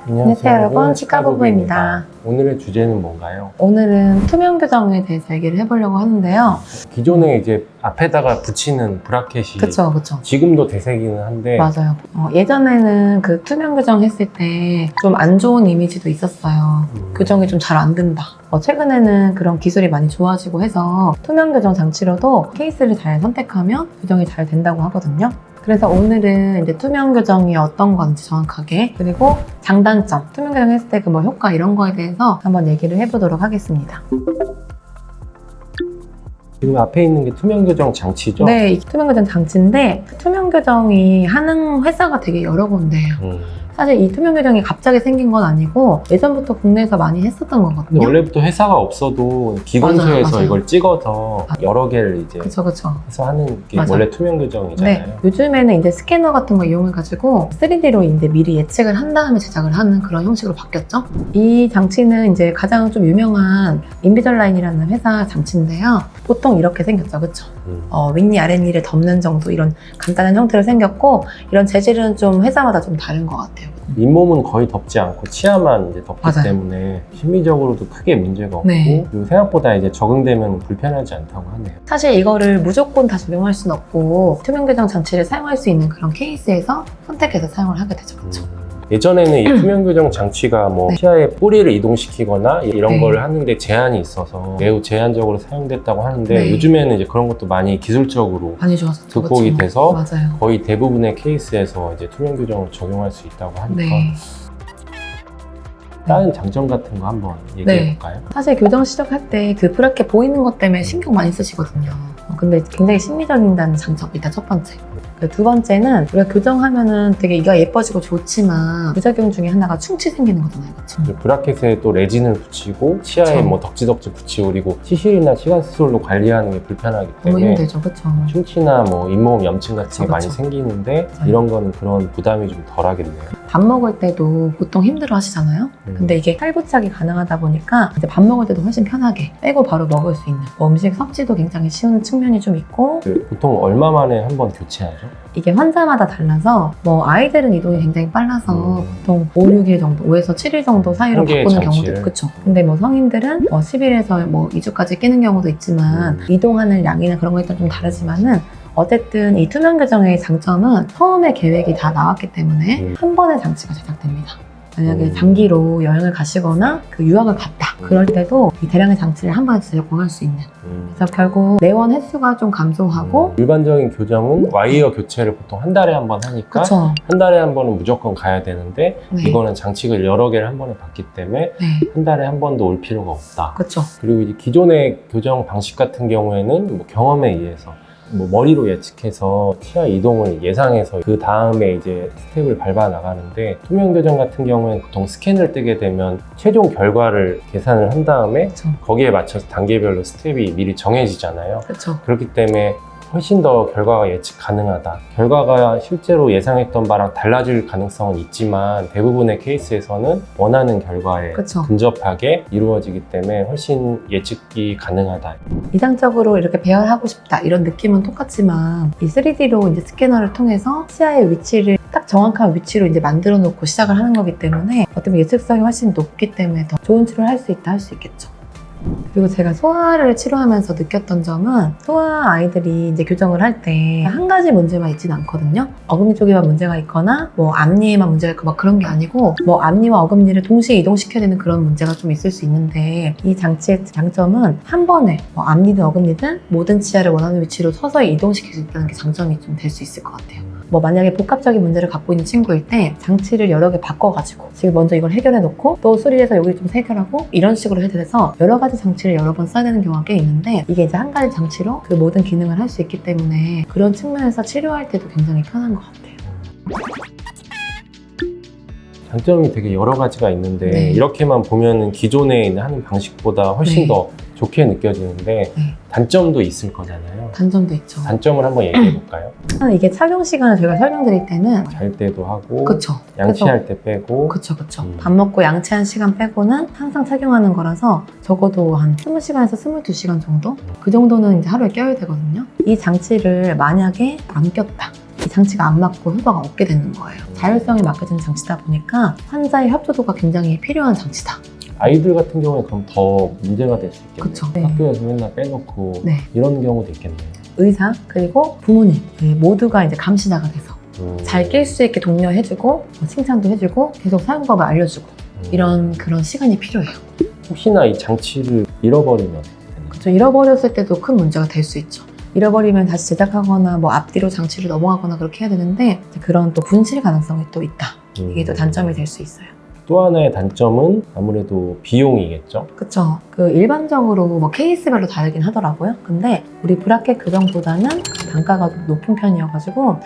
안녕하세요 여러분, 치과부부입니다. 오늘의 주제는 뭔가요? 오늘은 투명 교정에 대해서 얘기를 해보려고 하는데요. 기존에 이제 앞에다가 붙이는 브라켓이 그쵸. 지금도 대세기는 한데 맞아요. 예전에는 그 투명 교정 했을 때 좀 안 좋은 이미지도 있었어요. 교정이 좀 잘 안 된다. 최근에는 그런 기술이 많이 좋아지고 해서 투명 교정 장치로도 케이스를 잘 선택하면 교정이 잘 된다고 하거든요. 그래서 오늘은 이제 투명 교정이 어떤 건지 정확하게, 그리고 장단점, 투명 교정 했을 때 그 뭐 효과 이런 거에 대해서 한번 얘기를 해보도록 하겠습니다. 지금 앞에 있는 게 투명 교정 장치죠? 네, 투명 교정 장치인데 투명 교정이 하는 회사가 되게 여러 군데예요. 사실 이 투명 교정이 갑자기 생긴 건 아니고 예전부터 국내에서 많이 했었던 근데 거거든요. 원래부터 회사가 없어도 기공소에서 맞아요. 이걸 찍어서 여러 개를 이제 그쵸. 해서 하는 게 맞아요. 원래 투명 교정이잖아요. 네, 요즘에는 이제 스캐너 같은 거 이용해가지고 3D로 이제 미리 예측을 한 다음에 제작을 하는 그런 형식으로 바뀌었죠. 이 장치는 이제 가장 좀 유명한 인비절라인이라는 회사 장치인데요. 보통 이렇게 생겼죠, 그쵸? 윗니 아랫니를 덮는 정도 이런 간단한 형태로 생겼고, 이런 재질은 좀 회사마다 좀 다른 것 같아요. 잇몸은 거의 덮지 않고 치아만 이제 덮기 맞아요. 때문에 심미적으로도 크게 문제가 없고 네. 그리고 생각보다 이제 적응되면 불편하지 않다고 하네요. 사실 이거를 무조건 다 적용할 수는 없고 투명 교정 장치를 사용할 수 있는 그런 케이스에서 선택해서 사용을 하게 되죠, 그렇죠? 예전에는 이 투명 교정 장치가 뭐 네. 치아의 뿌리를 이동시키거나 이런 네. 걸 하는데 제한이 있어서 매우 제한적으로 사용됐다고 하는데 네. 요즘에는 이제 그런 것도 많이 기술적으로 많이 좋아졌죠, 극복이 그렇죠? 돼서 맞아요. 거의 대부분의 케이스에서 이제 투명 교정을 적용할 수 있다고 하니까 네. 다른 장점 같은 거 한번 얘기해 볼까요? 사실 교정 시작할 때 그 브라켓 보이는 것 때문에 신경 많이 쓰시거든요. 근데 굉장히 심미적인다는 장점, 일단 첫 번째. 두 번째는 우리가 교정하면은 되게 이가 예뻐지고 좋지만 부작용 중에 하나가 충치 생기는 거잖아요, 그렇죠? 브라켓에 또 레진을 붙이고 치아에 그쵸. 뭐 덕지덕지 붙이고 그리고 치실이나 치간 수술로 관리하는 게 불편하기 너무 때문에 힘들죠, 그렇죠? 충치나 뭐 잇몸 염증 같은 게 그쵸, 많이 그쵸. 생기는데 맞아요. 이런 거는 그런 부담이 좀 덜하겠네요. 밥 먹을 때도 보통 힘들어 하시잖아요? 근데 이게 탈부착이 가능하다 보니까 이제 밥 먹을 때도 훨씬 편하게 빼고 바로 먹을 수 있는, 음식 섭취도 굉장히 쉬운 측면이 좀 있고, 보통 얼마 만에 한 번 교체하죠? 이게 환자마다 달라서 뭐 아이들은 이동이 굉장히 빨라서 보통 5, 6일 정도, 5에서 7일 정도 사이로 한 개의 바꾸는 장치를? 경우도 그쵸. 근데 뭐 성인들은 10일에서 뭐 2주까지 끼는 경우도 있지만 이동하는 양이나 그런 거에 따라 좀 다르지만은 어쨌든 이 투명 교정의 장점은 처음에 계획이 다 나왔기 때문에 한 번의 장치가 제작됩니다. 만약에 장기로 여행을 가시거나 그 유학을 갔다 그럴 때도 이 대량의 장치를 한 번에 제공할 수 있는, 그래서 결국 내원 횟수가 좀 감소하고 일반적인 교정은 와이어 교체를 보통 한 달에 한 번 하니까 그쵸. 한 달에 한 번은 무조건 가야 되는데 네. 이거는 장치를 여러 개를 한 번에 받기 때문에 네, 한 달에 한 번도 올 필요가 없다. 그쵸. 그리고 이제 기존의 교정 방식 같은 경우에는 뭐 경험에 의해서 뭐 머리로 예측해서 치아 이동을 예상해서 그 다음에 이제 스텝을 밟아 나가는데 투명 교정 같은 경우에는 보통 스캔을 뜨게 되면 최종 결과를 계산을 한 다음에 그쵸. 거기에 맞춰서 단계별로 스텝이 미리 정해지잖아요. 그쵸. 그렇기 때문에 훨씬 더 결과가 예측 가능하다. 결과가 실제로 예상했던 바랑 달라질 가능성은 있지만 대부분의 케이스에서는 원하는 결과에 그쵸. 근접하게 이루어지기 때문에 훨씬 예측이 가능하다. 이상적으로 이렇게 배열하고 싶다 이런 느낌은 똑같지만 이 3D로 이제 스캐너를 통해서 치아의 위치를 딱 정확한 위치로 이제 만들어 놓고 시작을 하는 거기 때문에 어떻게 보면 예측성이 훨씬 높기 때문에 더 좋은 치료를 할 수 있다 할 수 있겠죠. 그리고 제가 소아를 치료하면서 느꼈던 점은 소아 아이들이 이제 교정을 할 때 한 가지 문제만 있진 않거든요. 어금니 쪽에만 문제가 있거나 뭐 앞니에만 문제가 있고 막 그런 게 아니고 뭐 앞니와 어금니를 동시에 이동시켜야 되는 그런 문제가 좀 있을 수 있는데 이 장치의 장점은 한 번에 뭐 앞니든 어금니든 모든 치아를 원하는 위치로 서서히 이동시킬 수 있다는 게 장점이 좀 될 수 있을 것 같아요. 뭐 만약에 복합적인 문제를 갖고 있는 친구일 때 장치를 여러 개 바꿔가지고 지금 먼저 이걸 해결해 놓고 또 수리해서 여기 좀 해결하고 이런 식으로 해야 돼서 여러 가지 장치를 여러 번 써야 되는 경우가 꽤 있는데 이게 이제 한 가지 장치로 그 모든 기능을 할 수 있기 때문에 그런 측면에서 치료할 때도 굉장히 편한 것 같아요. 장점이 되게 여러 가지가 있는데 네. 이렇게만 보면은 기존에 하는 방식보다 훨씬 네. 더 좋게 느껴지는데 네. 단점도 있을 거잖아요. 단점도 있죠. 단점을 한번 얘기해 볼까요? 이게 착용 시간을 저희가 설명드릴 때는 잘 때도 하고 그쵸. 양치할 때 빼고 그쵸. 밥 먹고 양치한 시간 빼고는 항상 착용하는 거라서 적어도 한 20시간에서 22시간 정도? 그 정도는 이제 하루에 껴야 되거든요. 이 장치를 만약에 안 꼈다. 이 장치가 안 맞고 효과가 없게 되는 거예요. 자율성이 맡겨지는 장치다 보니까 환자의 협조도가 굉장히 필요한 장치다. 아이들 같은 경우에 그럼 더 문제가 될 수 있겠네요. 그쵸. 네. 학교에서 맨날 빼놓고 네. 이런 경우도 있겠네요. 의사 그리고 부모님 모두가 이제 감시자가 돼서 잘 낄 수 있게 독려해주고 칭찬도 해주고 계속 사용법을 알려주고 이런 그런 시간이 필요해요. 혹시나 이 장치를 잃어버리면 어떻게 되나요? 그렇죠. 잃어버렸을 때도 큰 문제가 될 수 있죠. 잃어버리면 다시 제작하거나 뭐 앞뒤로 장치를 넘어가거나 그렇게 해야 되는데 그런 또 분실 가능성이 또 있다. 이게 또 단점이 될 수 있어요. 또 하나의 단점은 아무래도 비용이겠죠. 그쵸. 그 일반적으로 뭐 케이스별로 다르긴 하더라고요. 근데 우리 브라켓 교정보다는 단가가 좀 높은 편이어가지고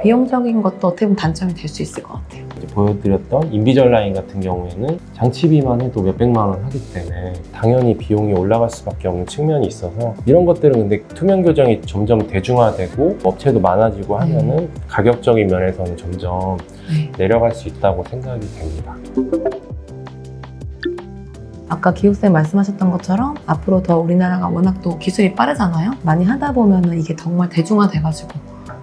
비용적인 것도 어떻게 보면 단점이 될 수 있을 것 같아요. 이제 보여드렸던 인비절라인 같은 경우에는 장치비만 해도 몇백만 원 하기 때문에 당연히 비용이 올라갈 수밖에 없는 측면이 있어서 이런 것들은 근데 투명 교정이 점점 대중화되고 업체도 많아지고 하면은 가격적인 면에서는 점점 네. 내려갈 수 있다고 생각이 됩니다. 아까 기욱쌤 말씀하셨던 것처럼 앞으로 더 우리나라가 워낙 또 기술이 빠르잖아요. 많이 하다 보면은 이게 정말 대중화돼가지고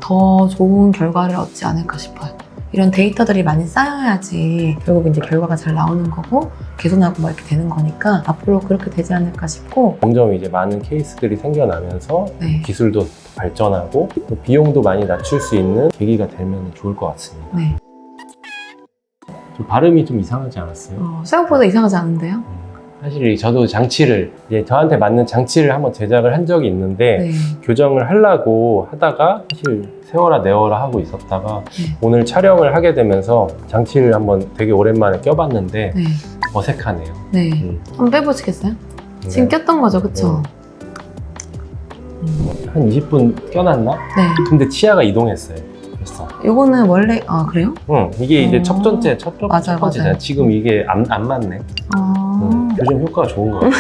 더 좋은 결과를 얻지 않을까 싶어요. 이런 데이터들이 많이 쌓여야지 결국 이제 결과가 잘 나오는 거고 개선하고 막 이렇게 되는 거니까 앞으로 그렇게 되지 않을까 싶고 점점 이제 많은 케이스들이 생겨나면서 네. 기술도 발전하고 또 비용도 많이 낮출 수 있는 계기가 되면 좋을 것 같습니다. 네. 좀 발음이 좀 이상하지 않았어요? 생각보다 이상하지 않은데요? 사실 저도 장치를 이제 저한테 맞는 장치를 한번 제작을 한 적이 있는데 네. 교정을 하려고 하다가 사실 세워라 내워라 하고 있었다가 네. 오늘 촬영을 하게 되면서 장치를 한번 되게 오랜만에 껴봤는데 네. 어색하네요. 네. 한번 빼보시겠어요? 지금 꼈던 거죠, 그쵸? 한 20분 껴놨나? 네. 근데 치아가 이동했어요. 벌써. 요거는 원래, 이래요? 응, 이게 이제 첫 맞아요, 번째잖아요. 맞아요. 지금 이게 안 맞네. 교정 효과가 좋은 거 같아요.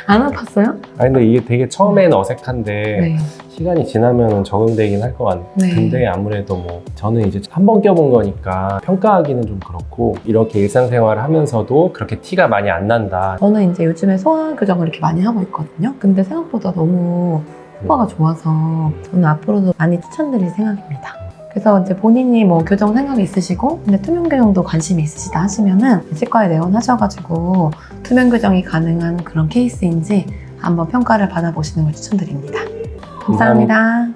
안 아팠어요? 아니 근데 이게 되게 처음에는 어색한데 네. 시간이 지나면 적응되긴 할 것 같은데 네. 아무래도 뭐 저는 이제 한 번 껴본 거니까 평가하기는 좀 그렇고 이렇게 일상생활을 하면서도 그렇게 티가 많이 안 난다. 저는 이제 요즘에 소아 교정을 이렇게 많이 하고 있거든요. 근데 생각보다 너무 효과가 좋아서 저는 앞으로도 많이 추천드릴 생각입니다. 그래서 이제 본인이 뭐 교정 생각이 있으시고 근데 투명 교정도 관심이 있으시다 하시면은 치과에 내원하셔가지고 투명 교정이 가능한 그런 케이스인지 한번 평가를 받아보시는 걸 추천드립니다. 감사합니다.